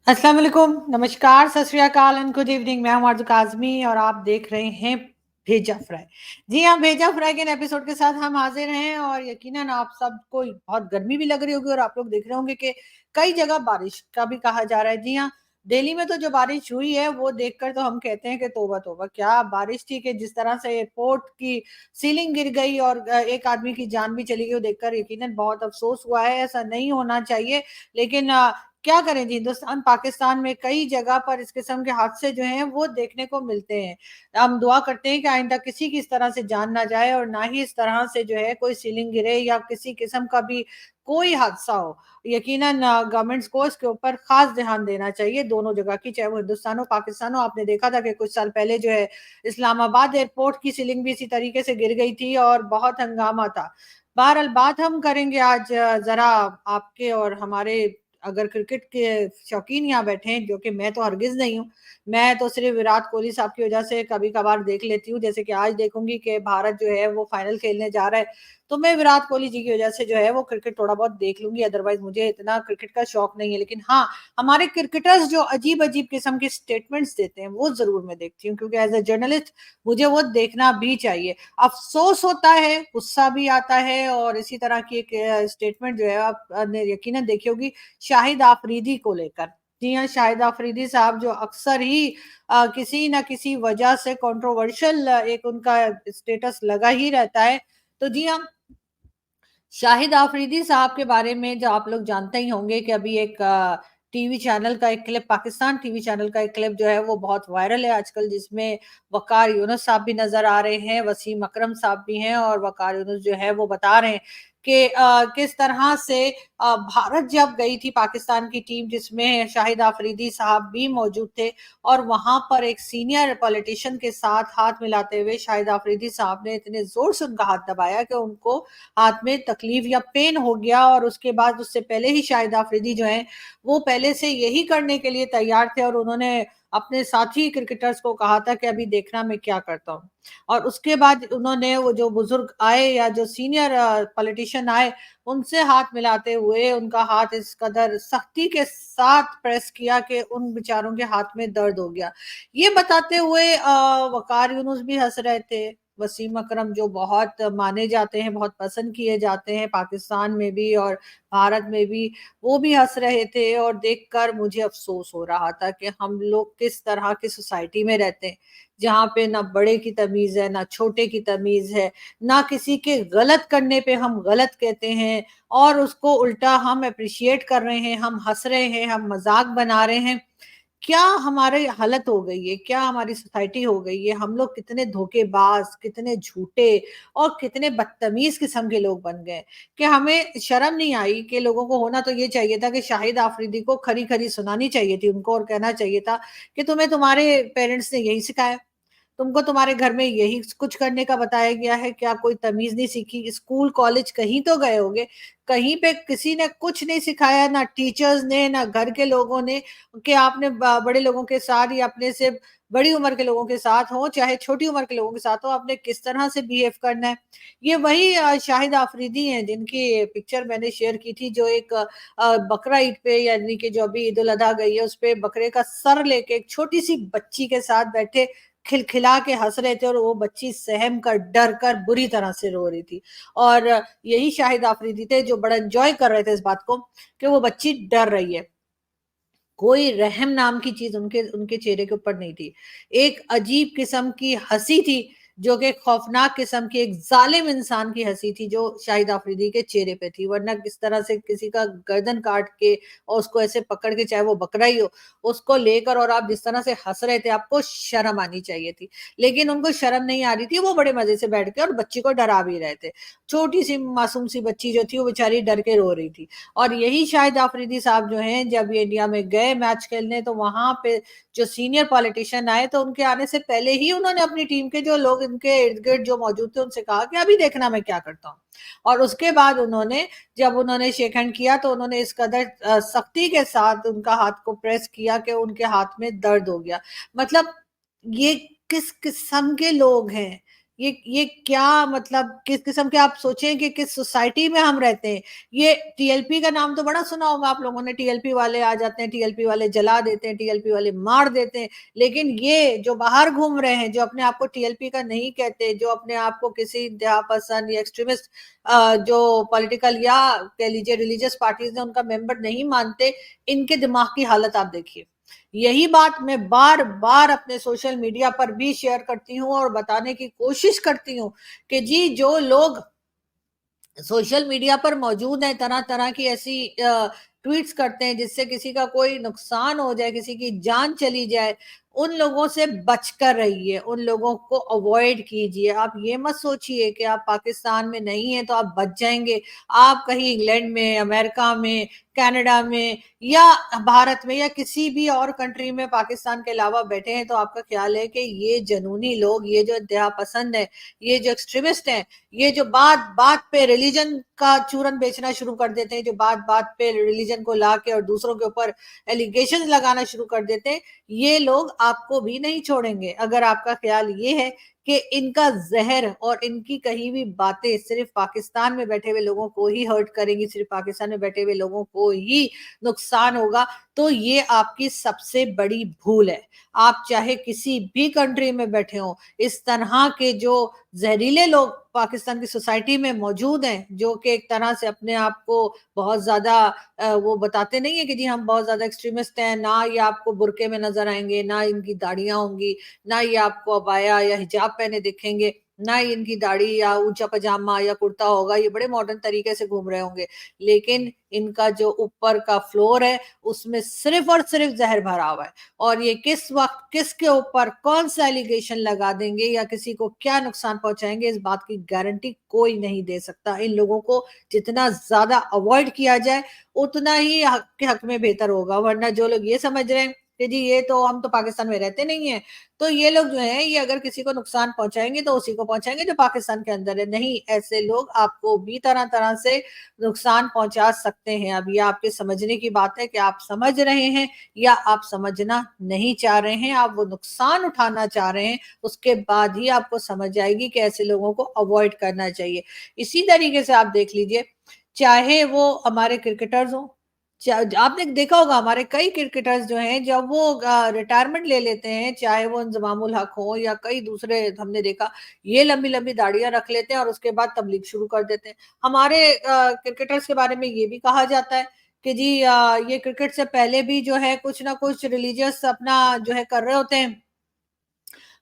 अस्सलाम वालेकुम, नमस्कार, सत श्री अकाल एंड गुड इवनिंग। मैं हूं आरज़ू काज़मी और आप देख रहे हैं भेजा फ्राई। जी हाँ, भेजा फ्राई के एपिसोड के साथ हम हाजिर हैं और यकीनन आप सबको बहुत गर्मी भी लग रही होगी और आप लोग देख रहे होंगे कि कई जगह बारिश का भी कहा जा रहा है। जी हाँ, दिल्ली में तो जो बारिश हुई है वो देखकर तो हम कहते हैं कि तौबा तौबा, क्या बारिश थी कि जिस तरह से एयरपोर्ट की सीलिंग गिर गई और एक आदमी की जान भी चली गई, वो देखकर यकीनन बहुत अफसोस हुआ है। ऐसा नहीं होना चाहिए, लेकिन क्या करें जी, हिंदुस्तान पाकिस्तान में कई जगह पर इस किस्म के हादसे जो हैं वो देखने को मिलते हैं। हम दुआ करते हैं कि आइंदा किसी की इस तरह से जान ना जाए और ना ही इस तरह से जो है कोई सीलिंग गिरे या किसी किस्म का भी कोई हादसा हो। यकीनन गवर्नमेंट्स को इसके ऊपर खास ध्यान देना चाहिए, दोनों जगह की, चाहे वो हिंदुस्तान हो पाकिस्तान हो। आपने देखा था कि कुछ साल पहले जो है इस्लामाबाद एयरपोर्ट की सीलिंग भी इसी तरीके से गिर गई थी और बहुत हंगामा था। बहरहाल बात हम करेंगे आज जरा आपके और हमारे, अगर क्रिकेट के शौकीन यहाँ बैठे हैं, जो कि मैं तो हरगिज़ नहीं हूँ। मैं तो सिर्फ़ विराट कोहली साहब की वज़ह से कभी-कभार देख लेती हूँ, जैसे कि आज देखूँगी कि भारत जो है वो फाइनल खेलने जा रहा है, तो मैं विराट कोहली जी की वज़ह से जो है वो क्रिकेट थोड़ा बहुत देख लूँगी, अदरवाइज़ मुझे इतना क्रिकेट का शौक नहीं है। लेकिन हाँ, हमारे क्रिकेटर्स जो अजीब-अजीब किस्म के स्टेटमेंट्स देते हैं, वो ज़रूर मैं देखती हूँ, क्योंकि एज़ अ जर्नलिस्ट मुझे वो देखना भी चाहिए। अफ़सोस होता है, गुस्सा भी आता है और इसी तरह की एक स्टेटमेंट जो है आपने यकीनन देखी होगी शाहिद आफरीदी को लेकर। जी हाँ, शाहिद आफरीदी साहब जो अक्सर ही किसी न किसी वजह से कंट्रोवर्शियल एक उनका स्टेटस लगा ही रहता है। तो जी हाँ, शाहिद आफरीदी साहब के बारे में जो आप लोग जानते ही होंगे कि अभी एक टीवी चैनल का एक क्लिप, पाकिस्तान टीवी चैनल का एक क्लिप जो है वो बहुत वायरल है आजकल, जिसमें वकार यूनुस साहब भी नजर आ रहे हैं, वसीम अकरम साहब भी हैं और वकार यूनुस जो है वो बता रहे हैं कि किस तरह से भारत जब गई थी पाकिस्तान की टीम, जिसमें शाहिद आफरीदी साहब भी मौजूद थे, और वहां पर एक सीनियर पॉलिटिशियन के साथ हाथ मिलाते हुए शाहिद आफरीदी साहब ने इतने जोर से उनका हाथ दबाया कि उनको हाथ में तकलीफ या पेन हो गया। और उसके बाद उससे पहले ही शाहिद आफरीदी जो हैं वो पहले से यही करने के लिए तैयार थे और उन्होंने अपने साथी क्रिकेटर्स को कहा था कि अभी देखना मैं क्या करता हूँ। और उसके बाद उन्होंने वो जो बुजुर्ग आए या जो सीनियर पॉलिटिशियन आए, उनसे हाथ मिलाते हुए उनका हाथ इस कदर सख्ती के साथ प्रेस किया कि उन बेचारों के हाथ में दर्द हो गया। ये बताते हुए वकार यूनुस भी हंस रहे थे, वसीम अकरम जो बहुत माने जाते हैं, बहुत पसंद किए जाते हैं पाकिस्तान में भी और भारत में भी, वो भी हँस रहे थे। और देखकर मुझे अफ़सोस हो रहा था कि हम लोग किस तरह की सोसाइटी में रहते हैं, जहाँ पे ना बड़े की तमीज़ है, ना छोटे की तमीज़ है, ना किसी के गलत करने पे हम गलत कहते हैं और उसको उल्टा हम एप्रिशिएट कर रहे हैं, हम हँस रहे हैं, हम मज़ाक बना रहे हैं। क्या हमारी हालत हो गई है, क्या हमारी सोसाइटी हो गई है, हम लोग कितने धोखेबाज, कितने झूठे और कितने बदतमीज किस्म के लोग बन गए कि हमें शर्म नहीं आई। कि लोगों को होना तो ये चाहिए था कि शाहिद आफरीदी को खरी खरी सुनानी चाहिए थी उनको और कहना चाहिए था कि तुम्हें तुम्हारे पेरेंट्स ने यही सिखाया, तुमको तुम्हारे घर में यही कुछ करने का बताया गया है, क्या कोई तमीज नहीं सीखी? स्कूल कॉलेज कहीं तो गए होगे, कहीं पे किसी ने कुछ नहीं सिखाया, ना टीचर्स ने ना घर के लोगों ने, कि आपने बड़े लोगों के साथ या अपने से बड़ी उम्र के लोगों के साथ हो चाहे छोटी उम्र के लोगों के साथ हो, आपने किस तरह से बिहेव करना है। ये वही शाहिद आफरीदी हैं जिनकी पिक्चर मैंने शेयर की थी, जो एक बकरा ईद पे, यानी कि जो अभी ईद उल अजहा गई है, उस पे बकरे का सर लेके एक छोटी सी बच्ची के साथ बैठे खिलखिला के हँस रहे थे और वो बच्ची सहम कर, डर कर बुरी तरह से रो रही थी। और यही शाहिद आफरीदी थे जो बड़ा एन्जॉय कर रहे थे इस बात को कि वो बच्ची डर रही है। कोई रहम नाम की चीज़ उनके उनके चेहरे के ऊपर नहीं थी। एक अजीब किस्म की हँसी थी, जो कि खौफ़नाक किस्म की एक ज़ालिम इंसान की हँसी थी, जो शाहिद आफरीदी के चेहरे पे थी। वरना किस तरह से किसी का गर्दन काट के और उसको ऐसे पकड़ के, चाहे वो बकरा ही हो, उसको लेकर और आप जिस तरह से हँस रहे थे, आपको शर्म आनी चाहिए थी। लेकिन उनको शर्म नहीं आ रही थी, वो बड़े मज़े से बैठ के और बच्ची को डरा भी रहे थे। छोटी-सी मासूम सी बच्ची जो थी, वो बेचारी डर के रो रही थी। और यही शाहिद आफरीदी साहब जो हैं, जब ये इंडिया में गए मैच खेलने, तो वहां पे जो सीनियर पॉलिटिशियन आए, तो उनके आने से पहले ही उन्होंने अपनी टीम के जो लोग इनके इर्द गिर्द जो मौजूद थे उनसे कहा कि अभी देखना मैं क्या करता हूँ। और उसके बाद उन्होंने, जब उन्होंने शेक हैंड किया, तो उन्होंने इस कदर सख्ती के साथ उनका हाथ को प्रेस किया कि उनके हाथ में दर्द हो गया। मतलब ये किस किस्म के लोग हैं ये क्या मतलब किस किस्म के, आप सोचें कि किस सोसाइटी में हम रहते हैं। ये टीएलपी का नाम तो बड़ा सुना होगा आप लोगों ने, टीएलपी वाले आ जाते हैं, टीएलपी वाले जला देते हैं, टीएलपी वाले मार देते हैं। लेकिन ये जो बाहर घूम रहे हैं, जो अपने आप को टीएलपी का नहीं कहते, जो अपने आप को किसी इंतहा पसंद या एक्सट्रीमिस्ट जो पॉलिटिकल या कह लीजिए रिलीजियस पार्टीज है उनका मेंबर नहीं मानते, इनके दिमाग की हालत आप देखिए। यही बात मैं बार बार अपने सोशल मीडिया पर भी शेयर करती हूँ और बताने की कोशिश करती हूँ कि जी जो लोग सोशल मीडिया पर मौजूद हैं, तरह तरह की ऐसी ट्वीट्स करते हैं जिससे किसी का कोई नुकसान हो जाए, किसी की जान चली जाए, उन लोगों से बचकर रहिए, उन लोगों को अवॉइड कीजिए। आप ये मत सोचिए कि आप पाकिस्तान में नहीं है तो आप बच जाएंगे। आप कहीं इंग्लैंड में, अमेरिका में, कनाडा में या भारत में या किसी भी और कंट्री में पाकिस्तान के अलावा बैठे हैं तो आपका ख्याल है कि ये जनूनी लोग, ये जो इंतहा पसंद है, ये जो एक्सट्रीमिस्ट हैं, ये जो बात बात पे रिलीजन का चूरन बेचना शुरू कर देते हैं, जो बात बात पे रिलीजन को लाके और दूसरों के ऊपर एलिगेशन लगाना शुरू कर देते हैं, ये लोग आपको भी नहीं छोड़ेंगे। अगर आपका ख्याल ये है कि इनका जहर और इनकी कही हुई बातें सिर्फ पाकिस्तान में बैठे हुए लोगों को ही हर्ट करेंगी, सिर्फ पाकिस्तान में बैठे हुए लोगों को ही नुकसान होगा, तो ये आपकी सबसे बड़ी भूल है। आप चाहे किसी भी कंट्री में बैठे हो, इस तरह के जो जहरीले लोग पाकिस्तान की सोसाइटी में मौजूद हैं, जो कि एक तरह से अपने आप को बहुत ज्यादा वो बताते नहीं है कि जी हम बहुत ज्यादा एक्सट्रीमिस्ट हैं, ना ये आपको बुरके में नजर आएंगे, ना इनकी दाढ़ियां होंगी, ना ये आपको अबाया या हिजाब पहने दिखेंगे, ना ही इनकी दाढ़ी या ऊंचा पजामा या कुर्ता होगा, ये बड़े मॉडर्न तरीके से घूम रहे होंगे। लेकिन इनका जो ऊपर का फ्लोर है उसमें सिर्फ और सिर्फ जहर भरा हुआ है, और ये किस वक्त किसके ऊपर कौन सा एलिगेशन लगा देंगे या किसी को क्या नुकसान पहुंचाएंगे, इस बात की गारंटी कोई नहीं दे सकता। इन लोगों को जितना ज्यादा अवॉइड किया जाए उतना ही हक के हक में बेहतर होगा। वरना जो लोग ये समझ रहे हैं कि जी ये तो हम तो पाकिस्तान में रहते नहीं है, तो ये लोग जो है ये अगर किसी को नुकसान पहुंचाएंगे तो उसी को पहुंचाएंगे जो पाकिस्तान के अंदर है। नहीं, ऐसे लोग आपको भी तरह तरह से नुकसान पहुंचा सकते हैं। अब ये आपके समझने की बात है कि आप समझ रहे हैं या आप समझना नहीं चाह रहे हैं, आप वो नुकसान उठाना चाह रहे हैं, उसके बाद ही आपको समझ आएगी कि ऐसे लोगों को अवॉइड करना चाहिए। इसी तरीके से आप देख लीजिए, चाहे वो हमारे क्रिकेटर्स हो, आपने देखा होगा हमारे कई क्रिकेटर्स जो हैं जब वो रिटायरमेंट ले लेते हैं, चाहे वो इंजमामुल हक हो या कई दूसरे, हमने देखा ये लंबी लंबी दाढ़ियां रख लेते हैं और उसके बाद तबलीग शुरू कर देते हैं। हमारे क्रिकेटर्स के बारे में ये भी कहा जाता है कि जी ये क्रिकेट से पहले भी जो है कुछ ना कुछ रिलीजियस अपना जो है कर रहे होते हैं,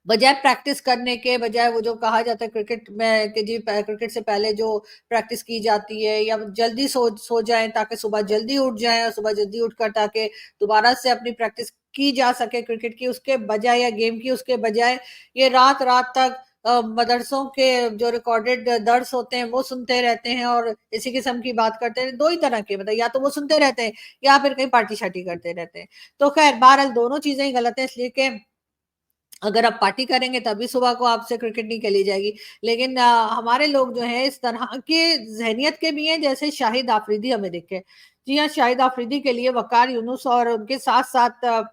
बजाय प्रैक्टिस करने के, बजाय वो जो कहा जाता है क्रिकेट में कि जी क्रिकेट से पहले जो प्रैक्टिस की जाती है, या जल्दी सो जाएं ताकि सुबह जल्दी उठ जाएं और सुबह जल्दी उठकर ताकि दोबारा से अपनी प्रैक्टिस की जा सके क्रिकेट की, उसके बजाय या गेम की, उसके बजाय ये रात रात तक मदरसों के जो रिकॉर्डेड दर्स होते हैं वो सुनते रहते हैं और इसी किस्म की बात करते हैं। दो ही तरह के, मतलब या तो वो सुनते रहते हैं या फिर कहीं पार्टी शार्टी करते रहते हैं। तो खैर बहरहाल दोनों चीजें ही गलत है, इसलिए कि अगर आप पार्टी करेंगे तभी सुबह को आपसे क्रिकेट नहीं खेली जाएगी। लेकिन हमारे लोग जो हैं इस तरह के ज़हनियत के भी हैं, जैसे शाहिद आफरीदी हमें दिखे। जी हाँ, शाहिद आफरीदी के लिए वकार यूनुस और उनके साथ-साथ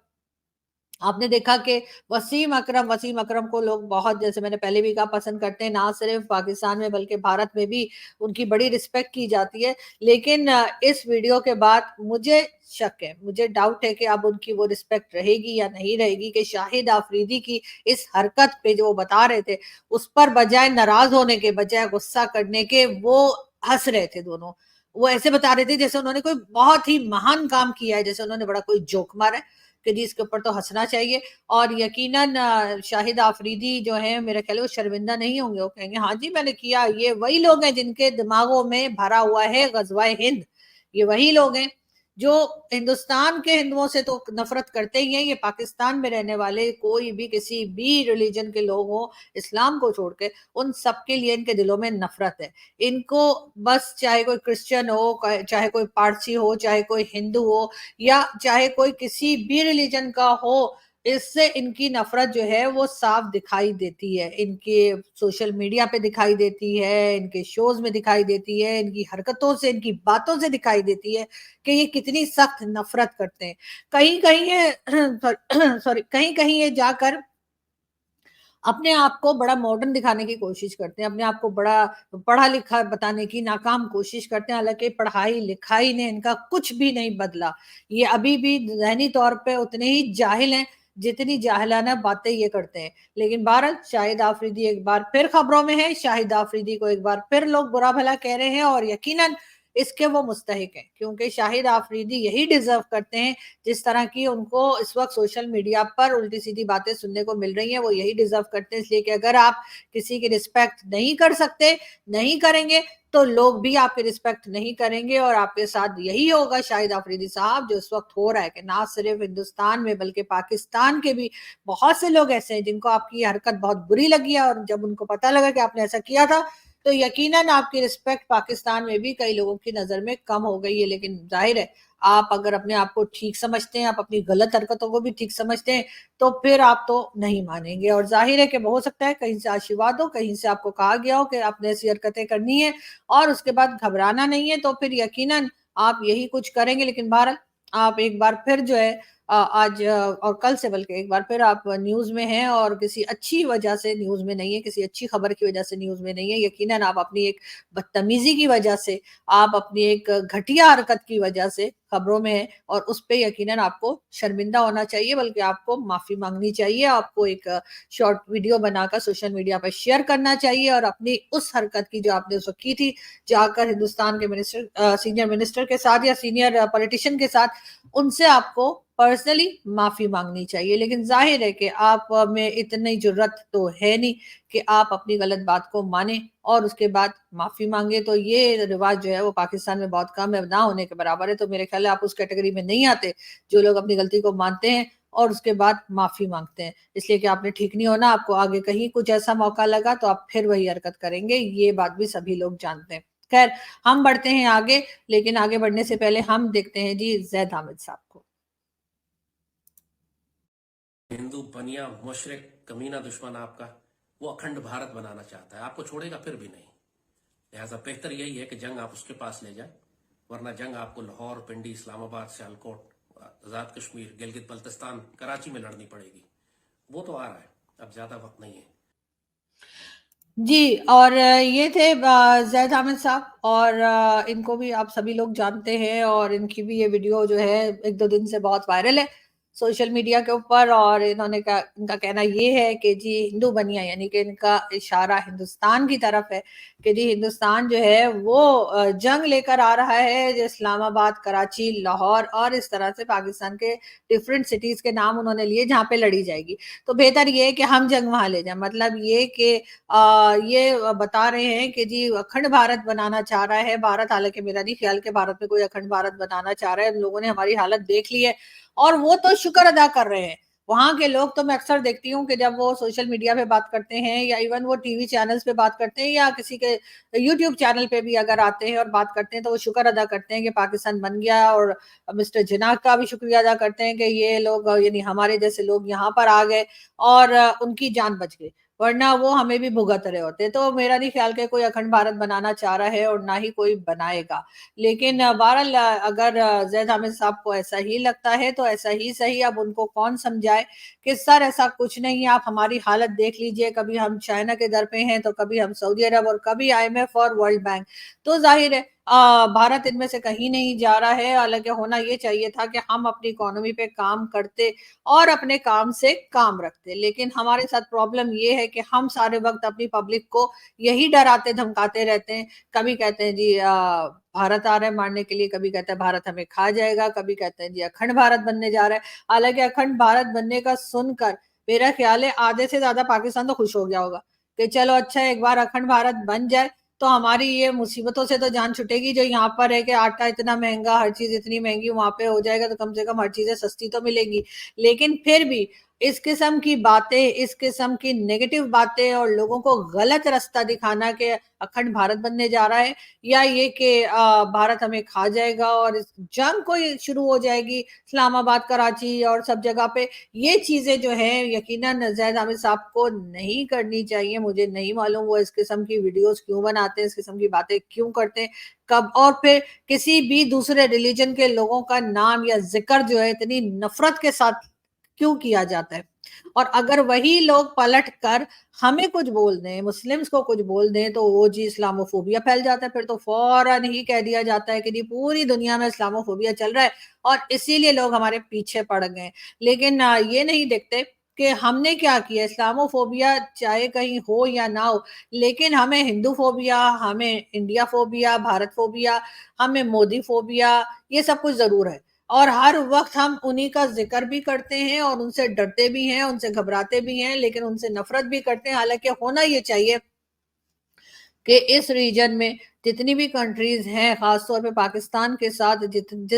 आपने देखा कि वसीम अकरम को लोग बहुत, जैसे मैंने पहले भी कहा, पसंद करते हैं। ना सिर्फ पाकिस्तान में बल्कि भारत में भी उनकी बड़ी रिस्पेक्ट की जाती है। लेकिन इस वीडियो के बाद मुझे शक है, मुझे डाउट है कि अब उनकी वो रिस्पेक्ट रहेगी या नहीं रहेगी कि शाहिद आफरीदी की इस हरकत पे जो वो बता रहे थे, उस पर बजाय नाराज होने के, बजाय गुस्सा करने के, वो हंस रहे थे दोनों। वो ऐसे बता रहे थे जैसे उन्होंने कोई बहुत ही महान काम किया है, जैसे उन्होंने बड़ा कोई जोक मारा है कि जी इसके ऊपर तो हंसना चाहिए। और यकीनन शाहिद आफरीदी जो है मेरा ख्याल है वो शर्मिंदा नहीं होंगे, वो कहेंगे हाँ जी मैंने किया। ये वही लोग हैं जिनके दिमागों में भरा हुआ है गजवाए हिंद, ये वही लोग हैं जो हिंदुस्तान के हिंदुओं से तो नफरत करते ही हैं। ये पाकिस्तान में रहने वाले कोई भी किसी भी रिलीजन के लोग हो, इस्लाम को छोड़ के, उन सब के लिए इनके दिलों में नफरत है। इनको बस चाहे कोई क्रिश्चियन हो, चाहे कोई पारसी हो, चाहे कोई हिंदू हो, या चाहे कोई किसी भी रिलीजन का हो, इससे इनकी नफरत जो है वो साफ दिखाई देती है। इनके सोशल मीडिया पे दिखाई देती है, इनके शोज में दिखाई देती है, इनकी हरकतों से, इनकी बातों से दिखाई देती है कि ये कितनी सख्त नफरत करते हैं। कहीं कहीं ये सॉरी कहीं कहीं ये जाकर अपने आप को बड़ा मॉडर्न दिखाने की कोशिश करते हैं, अपने आप को बड़ा पढ़ा लिखा बताने की नाकाम कोशिश करते हैं, हालांकि पढ़ाई लिखाई ने इनका कुछ भी नहीं बदला। ये अभी भी ज़हनी तौर पे उतने ही जाहिल हैं जितनी जाहिलाना बातें ये करते हैं। लेकिन बहरहाल शाहिद आफरीदी एक बार फिर खबरों में है, शाहिद आफरीदी को एक बार फिर लोग बुरा भला कह रहे हैं और यकीनन इसके वो मुस्तहिक हैं, क्योंकि शाहिद आफरीदी यही डिजर्व करते हैं। जिस तरह की उनको इस वक्त सोशल मीडिया पर उल्टी सीधी बातें सुनने को मिल रही हैं, वो यही डिजर्व करते हैं। इसलिए कि अगर आप किसी की रिस्पेक्ट नहीं कर सकते, नहीं करेंगे, तो लोग भी आपकी रिस्पेक्ट नहीं करेंगे और आपके साथ यही होगा शाहिद आफरीदी साहब जो इस वक्त हो रहा है, कि ना सिर्फ हिंदुस्तान में बल्कि पाकिस्तान के भी बहुत से लोग ऐसे हैं जिनको आपकी हरकत बहुत बुरी लगी है, और जब उनको पता लगा कि आपने ऐसा किया था, तो यकीनन आपकी रिस्पेक्ट पाकिस्तान में भी कई लोगों की नजर में कम हो गई है। लेकिन जाहिर है, आप अगर अपने आप को ठीक समझते हैं, आप अपनी गलत हरकतों को भी ठीक समझते हैं, तो फिर आप तो नहीं मानेंगे। और जाहिर है कि हो सकता है कहीं से आशीर्वाद हो, कहीं से आपको कहा गया हो कि आपने ऐसी हरकतें करनी है और उसके बाद घबराना नहीं है, तो फिर यकीनन आप यही कुछ करेंगे। लेकिन बहरहाल आप एक बार फिर जो है आज और कल से बल्कि एक बार फिर आप न्यूज में हैं, और किसी अच्छी वजह से न्यूज में नहीं है, किसी अच्छी खबर की वजह से न्यूज में नहीं है। यकीनन आप अपनी एक बदतमीजी की वजह से, आप अपनी एक घटिया हरकत की वजह से खबरों में है, और उस पे यकीनन आपको शर्मिंदा होना चाहिए, बल्कि आपको माफी मांगनी चाहिए। आपको एक शॉर्ट वीडियो बनाकर सोशल मीडिया पर शेयर करना चाहिए और अपनी उस हरकत की जो आपने उस वक्त की थी, जाकर हिंदुस्तान के मिनिस्टर, सीनियर मिनिस्टर के साथ या सीनियर पॉलिटिशियन के साथ, उनसे आपको पर्सनली माफी मांगनी चाहिए। लेकिन जाहिर है कि आप में इतनी जुर्रत तो है नहीं कि आप अपनी गलत बात को माने और उसके बाद माफी मांगे। तो ये रिवाज जो है वो पाकिस्तान में बहुत कम है, ना होने के बराबर है। तो मेरे ख्याल है आप उस कैटेगरी में नहीं आते जो लोग अपनी गलती को मानते हैं और उसके बाद माफी मांगते हैं, इसलिए कि आपने ठीक नहीं होना, आपको आगे कहीं कुछ ऐसा मौका लगा तो आप फिर वही हरकत करेंगे। ये बात भी सभी लोग जानते हैं। खैर, हम बढ़ते हैं आगे, लेकिन आगे बढ़ने से पहले हम देखते हैं जी जैद हामिद साहब को। हिंदू बनिया मुशरिक कमीना दुश्मन आपका, वो अखंड भारत बनाना चाहता है, आपको छोड़ेगा फिर भी नहीं। लिहाजा बेहतर यही है कि जंग आप उसके पास ले जाए, वरना जंग आपको लाहौर, पिंडी, इस्लामाबाद, सियालकोट, आजाद कश्मीर, गिलगित बल्तिस्तान, कराची में लड़नी पड़ेगी। वो तो आ रहा है, अब ज्यादा वक्त नहीं है। जी, और ये थे जैद हामिद साहब, और इनको भी आप सभी लोग जानते हैं, और इनकी भी ये वीडियो जो है एक दो दिन से बहुत वायरल है सोशल मीडिया के ऊपर। और इनका कहना ये है कि जी हिंदू बनिया, यानी कि इनका इशारा हिंदुस्तान की तरफ है कि जी हिंदुस्तान जो है वो जंग लेकर आ रहा है, जो इस्लामाबाद, कराची, लाहौर और इस तरह से पाकिस्तान के डिफरेंट सिटीज के नाम उन्होंने लिए जहाँ पे लड़ी जाएगी। तो बेहतर ये है कि हम जंग वहां ले जाए। मतलब ये कि ये बता रहे हैं कि जी अखंड भारत बनाना चाह रहा है भारत। हालांकि मेरा नहीं ख्याल कि भारत में कोई अखंड भारत बनाना चाह रहा है। लोगों ने हमारी हालत देख ली है और वो तो शुक्र अदा कर रहे हैं। वहां के लोग तो मैं अक्सर देखती हूँ कि जब वो सोशल मीडिया पे बात करते हैं या इवन वो टीवी चैनल्स पे बात करते हैं या किसी के यूट्यूब चैनल पे भी अगर आते हैं और बात करते हैं, तो वो शुक्र अदा करते हैं कि पाकिस्तान बन गया, और मिस्टर जिन्ना का भी शुक्रिया अदा करते हैं कि ये लोग, यानी हमारे जैसे लोग यहाँ पर आ गए और उनकी जान बच गई, वरना वो हमें भी भुगत रहे होते। तो मेरा नहीं ख्याल कि कोई अखंड भारत बनाना चाह रहा है और ना ही कोई बनाएगा। लेकिन बहरहाल अगर जैद हामिद साहब को ऐसा ही लगता है तो ऐसा ही सही। अब उनको कौन समझाए कि सर ऐसा कुछ नहीं है, आप हमारी हालत देख लीजिए, कभी हम चाइना के दर पे हैं तो कभी हम सऊदी अरब और कभी आईएमएफ और वर्ल्ड बैंक। तो जाहिर है भारत इनमें से कहीं नहीं जा रहा है। हालांकि होना ये चाहिए था कि हम अपनी इकोनॉमी पे काम करते और अपने काम से काम रखते। लेकिन हमारे साथ प्रॉब्लम ये है कि हम सारे वक्त अपनी पब्लिक को यही डराते धमकाते रहते हैं। कभी कहते हैं जी भारत आ रहा है मारने के लिए, कभी कहते हैं भारत हमें खा जाएगा, कभी कहते हैं जी अखंड भारत बनने जा रहा है। हालांकि अखंड भारत बनने का सुनकर मेरा ख्याल है आधे से ज्यादा पाकिस्तान तो खुश हो गया होगा कि चलो अच्छा एक बार अखंड भारत बन जाए तो हमारी ये मुसीबतों से तो जान छुटेगी। जो यहाँ पर है कि आटा इतना महंगा, हर चीज इतनी महंगी, वहां पे हो जाएगा तो कम से कम हर चीजें सस्ती तो मिलेंगी। लेकिन फिर भी इस किस्म की बातें, इस किस्म की नेगेटिव बातें और लोगों को गलत रास्ता दिखाना कि अखंड भारत बनने जा रहा है, या ये कि भारत हमें खा जाएगा और इस जंग कोई शुरू हो जाएगी इस्लामाबाद, कराची और सब जगह पे, ये चीजें जो है यकीनन जैद हामिद साहब को नहीं करनी चाहिए। मुझे नहीं मालूम वो इस किस्म की वीडियोस क्यों बनाते हैं, इस किस्म की बातें क्यों करते हैं, कब, और फिर किसी भी दूसरे रिलीजन के लोगों का नाम या जिक्र जो है इतनी नफरत के साथ क्यों किया जाता है। और अगर वही लोग पलट कर हमें कुछ बोल दें, मुस्लिम्स को कुछ बोल दें, तो वो जी इस्लामोफोबिया फैल जाता है। फिर तो फौरन ही कह दिया जाता है कि जी पूरी दुनिया में इस्लामोफोबिया चल रहा है और इसीलिए लोग हमारे पीछे पड़ गए। लेकिन ये नहीं देखते कि हमने क्या किया। इस्लामोफोबिया चाहे कहीं हो या ना हो, लेकिन हमें हिंदू फोबिया, हमें इंडिया फोबिया, भारत फोबिया, हमें मोदी फोबिया, ये सब कुछ जरूर है। और हर वक्त हम उन्हीं का जिक्र भी करते हैं और उनसे डरते भी हैं, उनसे घबराते भी हैं, लेकिन उनसे नफरत भी करते हैं। हालांकि होना ये चाहिए कि इस रीजन में जितनी भी कंट्रीज हैं, खासतौर पे पाकिस्तान के साथ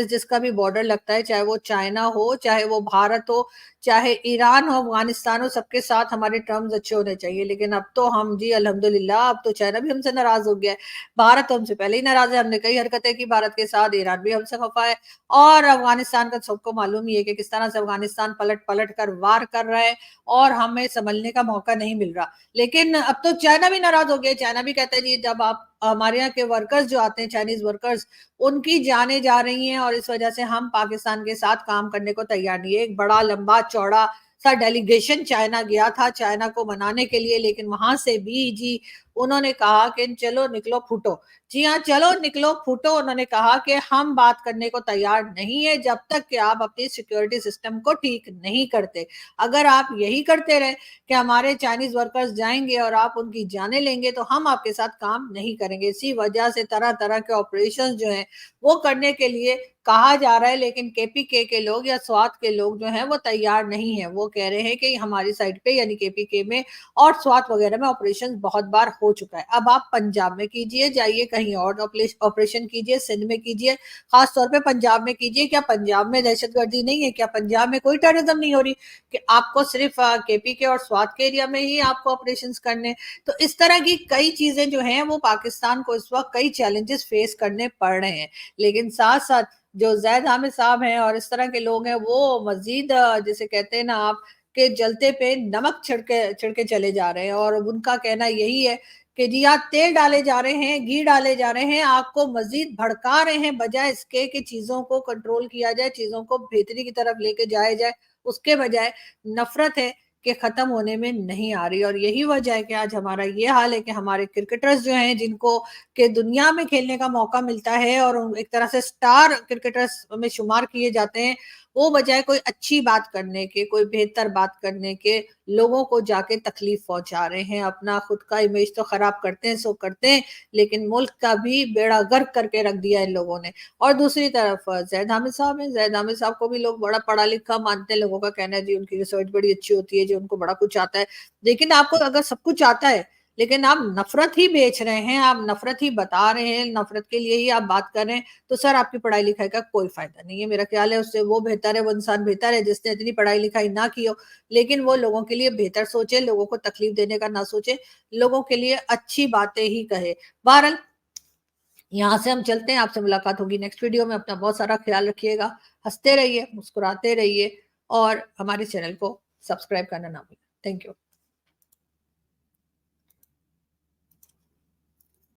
जिसका भी बॉर्डर लगता है, चाहे वो चाइना हो, चाहे वो भारत हो, चाहे ईरान हो, अफगानिस्तान हो, सबके साथ हमारे टर्म्स अच्छे होने चाहिए। लेकिन अब तो हम जी अल्हम्दुलिल्लाह, अब तो चाइना भी हमसे नाराज हो गया है, भारत तो हमसे पहले ही नाराज है, हमने कई हरकतें की भारत के साथ, ईरान भी हमसे खफा है। और अफगानिस्तान का सबको मालूम ही है कि किस तरह से अफगानिस्तान पलट पलट कर वार कर रहा है और हमें संभलने का मौका नहीं मिल रहा। लेकिन अब तो चाइना भी नाराज हो गया। चाइना भी कहता है जी जब आप हमारे यहाँ के वर्कर्स जो आते हैं, चाइनीज वर्कर्स, उनकी जाने जा रही हैं और इस वजह से हम पाकिस्तान के साथ काम करने को तैयार नहीं है। एक बड़ा लंबा चौड़ा सा डेलीगेशन चाइना गया था चाइना को मनाने के लिए, लेकिन वहां से भी जी उन्होंने कहा कि चलो निकलो फूटो। जी हाँ, चलो निकलो फूटो। उन्होंने कहा कि हम बात करने को तैयार नहीं है जब तक कि आप अपनी सिक्योरिटी सिस्टम को ठीक नहीं करते। अगर आप यही करते रहे कि हमारे चाइनीज वर्कर्स जाएंगे और आप उनकी जाने लेंगे, तो हम आपके साथ काम नहीं करेंगे। इसी वजह से तरह तरह के ऑपरेशन जो हैं वो करने के लिए कहा जा रहा है, लेकिन केपीके के लोग या स्वात के लोग जो हैं वो तैयार नहीं है। वो कह रहे हैं कि हमारी साइड पे यानी केपीके में और स्वात वगैरह में ऑपरेशन बहुत बार हो चुका है। अब आप पंजाब में कीजिए, जाइए कहीं और ऑपरेशन कीजिए, सिंध में कीजिए, खासतौर पे पंजाब में कीजिए। क्या पंजाब में दहशतगर्दी नहीं है? क्या पंजाब में कोई टेररिज्म नहीं हो रही कि आपको सिर्फ केपीके और स्वात के एरिया में ही आपको ऑपरेशंस करने? तो इस तरह की कई चीजें जो हैं वो पाकिस्तान को इस वक्त कई चैलेंजेस फेस करने पड़ रहे हैं। लेकिन साथ साथ जो जैद हामिद साहब हैं और इस तरह के लोग हैं, वो मजीद जिसे कहते हैं ना आप, के जलते पे नमक छिड़के चले जा रहे हैं। और उनका कहना यही है कि जी आप तेल डाले जा रहे हैं, घी डाले जा रहे हैं, आग को मजीद भड़का रहे हैं, बजाय इसके कि चीजों को कंट्रोल किया जाए, चीजों को बेहतरी की तरफ लेके जाया जाए। उसके बजाय नफरत है कि खत्म होने में नहीं आ रही। और यही वजह है कि आज हमारा ये हाल है कि हमारे क्रिकेटर्स जो हैं, जिनको के दुनिया में खेलने का मौका मिलता है और एक तरह से स्टार क्रिकेटर्स में शुमार किए जाते हैं, वो बजाय कोई अच्छी बात करने के, कोई बेहतर बात करने के, लोगों को जाके तकलीफ पहुंचा रहे हैं। अपना खुद का इमेज तो खराब करते हैं, सो करते हैं, लेकिन मुल्क का भी बेड़ा गर्क करके रख दिया इन लोगों ने। और दूसरी तरफ जैद हामिद साहब हैं, जैद हामिद साहब को भी लोग बड़ा पढ़ा लिखा मानते हैं। लोगों का कहना है जी उनकी रिसर्च बड़ी अच्छी होती है, जी उनको बड़ा कुछ आता है। लेकिन आपको अगर सब कुछ आता है लेकिन आप नफरत ही बेच रहे हैं, आप नफरत ही बता रहे हैं, नफरत के लिए ही आप बात कर रहे हैं, तो सर आपकी पढ़ाई लिखाई का कोई फायदा नहीं है। मेरा ख्याल है उससे वो बेहतर है, वो इंसान बेहतर है जिसने इतनी पढ़ाई लिखाई ना की हो, लेकिन वो लोगों के लिए बेहतर सोचे, लोगों को तकलीफ देने का ना सोचे, लोगों के लिए अच्छी बातें ही कहे। बहरहाल यहाँ से हम चलते हैं, आपसे मुलाकात होगी नेक्स्ट वीडियो में। अपना बहुत सारा ख्याल रखिएगा, हंसते रहिए, मुस्कुराते रहिए और हमारे चैनल को सब्सक्राइब करना ना भूलें। Thank you.